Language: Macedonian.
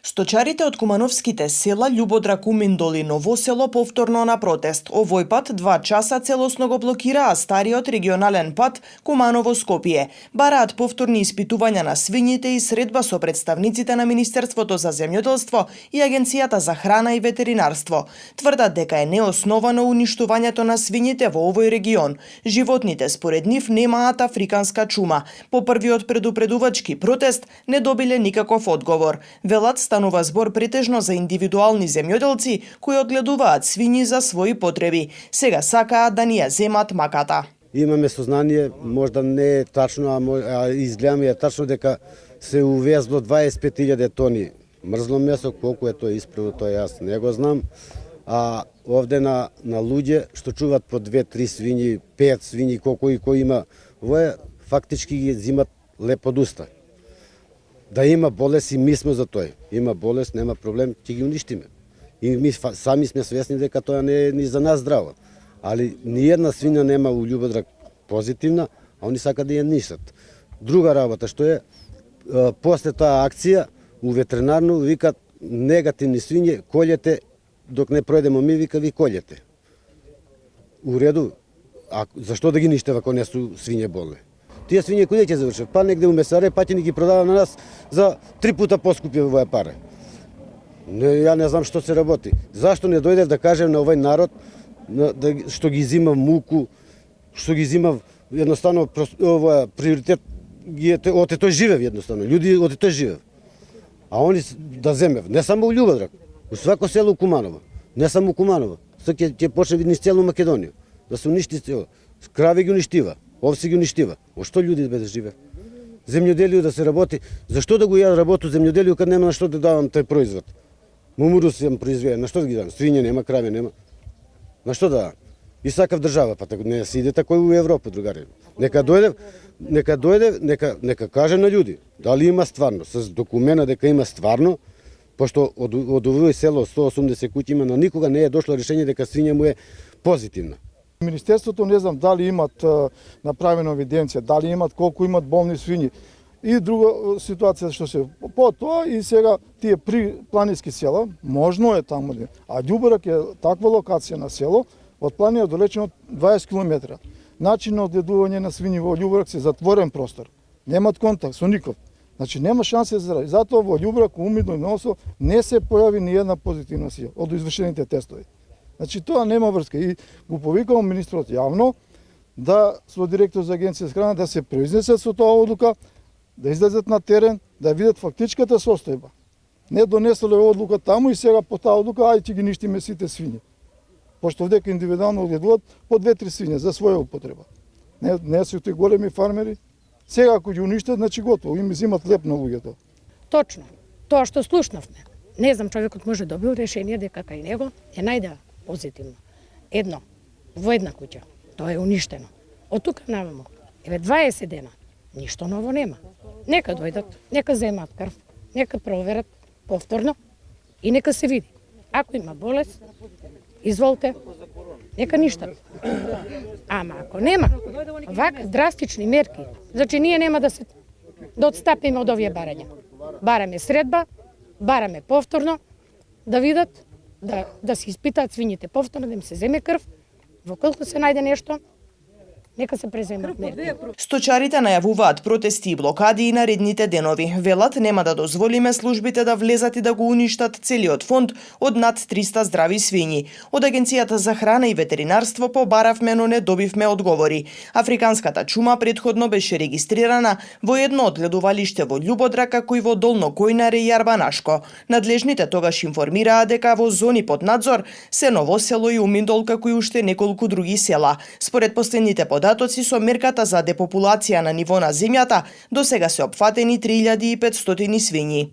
Сточарите од кумановските села Љубодрак, Уминдол и Ново село повторно на протест. Овој пат 2 часа целосно го блокираа стариот регионален пат Куманово-Скопје. Бараат повторни испитувања на свињите и средба со представниците на Министерството за земјоделство и Агенцијата за храна и ветеринарство. Тврдат дека е неосновано уништувањето на свињите во овој регион. Животните според нив немаат африканска чума. По првиот предупредувачки протест не добиле никаков одговор. Велат станува збор претежно за индивидуални земјоделци кои одгледуваат свињи за своји потреби. Сега сакаат да ни ја земат маката. Имаме сознание, можда не е тачно, а изгледаме е тачно дека се увезло 25.000 тони мрзло месо, колку е тоа исправно, тоа јас не го знам. А овде на луѓе што чуват по 2-3 свињи, 5 свињи, колку и кој има, во фактички ги зимат лепо од уста. Да има болест и ми сме за тој. Има болест, нема проблем, ќе ги уништиме. И ми сами сме свесни дека тоа не е ни за нас здраво. Али ни една свиња нема у Љубодрак позитивна, а они сакаат да ја ништат. Друга работа што е, после таа акција у ветеринарно викат негативни свињи, колјете док не пројдемо ми, вика ви колјете. У реду, а зашто да ги ништева ако не су свиње болни? Тие свињи куде ќе завршат? Па негде у месаре, па ќе ни ги продава на нас за 3 пута поскупи во паре. Ја не знам што се работи. Зашто не дојде да кажем на овој народ што ги зима муку, што ги зима едноставно ова приоритет оте тој живеев едноставно. Луѓе оте тој живеев. А они да земев, не само у Љубодрак, у свако село у Куманово, не само у Куманово. Сега ќе почне видни цело Македонија, да се уништи село. Крави ги уништива. Овце ги уништива. О што луѓе да живе? Земјоделие да се работи. Зашто да го ја работу земјоделие кога нема на што да давам тој производ? Мумурус се произведе, на што да ги давам? Свиње нема, крави нема. На што да давам? И сакав држава, па така не се иде тако и у Европа, другари. Нека дојде, нека каже на луѓе дали има стварно, с документа дека има стварно, пошто од овој село 180 куќи има, на никога не е дошло решение дека свиња му е позитивна. Министерството не знам дали имат направена евиденција, дали имат колку имат болни свињи. И друга ситуација што се по тоа и сега тие при планински села, можно е таму. А Љубодрак е таква локација на село, од планина далечено 20 км. Начин на одгледување на свињи во Љубодрак се затворен простор. Немат контакт со никој. Значи нема шансе за здравје. Затоа во Љубодрак, Уминдол и Ново село не се појави ни една позитивна свиња од извршените тестови. Значи тоа нема врска и го повикувам министрот јавно да со директор за Агенција за храна да се произнесат со тоа одлука, да излезат на терен, да видат фактичката состојба. Не донеселе одлука таму и сега по таа одлука ај ќе ги ништиме сите свињи. Пошто овдека индивидуално одгледуваат по 2-3 свињи за своја употреба. Не се тие големи фармери. Сега ако ги уништат, значи готово, им зимат леп на луѓето. Точно. Тоа што слушнавме. Не знам, човекот може добил решение дека кај него е најде позитивно. Едно, во една куќа, тоа е уништено. Од тука навамо, 20 дена, ништо ново нема. Нека дојдат, нека земат крв, нека проверат повторно и нека се види. Ако има болест, изволте, нека ништат. Ама ако нема, вака драстични мерки, значи ние нема да отстапиме од овие барања. Бараме средба, бараме повторно, да видат, да се испитаат свињите повторно, да им се земе крв, во колку се најде нешто, нека се преземат мерки. Сточарите најавуваат протести и блокади и наредните денови. Велат нема да дозволиме службите да влезат и да го уништат целиот фонд од над 300 здрави свињи. Од Агенцијата за храна и ветеринарство побаравме, но не добивме одговори. Африканската чума претходно беше регистрирана во едно одгледувалиште во Љубодрак, како и во Долно Којнаре и Јарбанашко. Надлежните тогаш информираа дека во зони под надзор се Ново село и Уминдол, како и уште неколку други села. Според последните податоци со мерката за депопулација на ниво на земјата, до сега се опфатени 3500 свињи.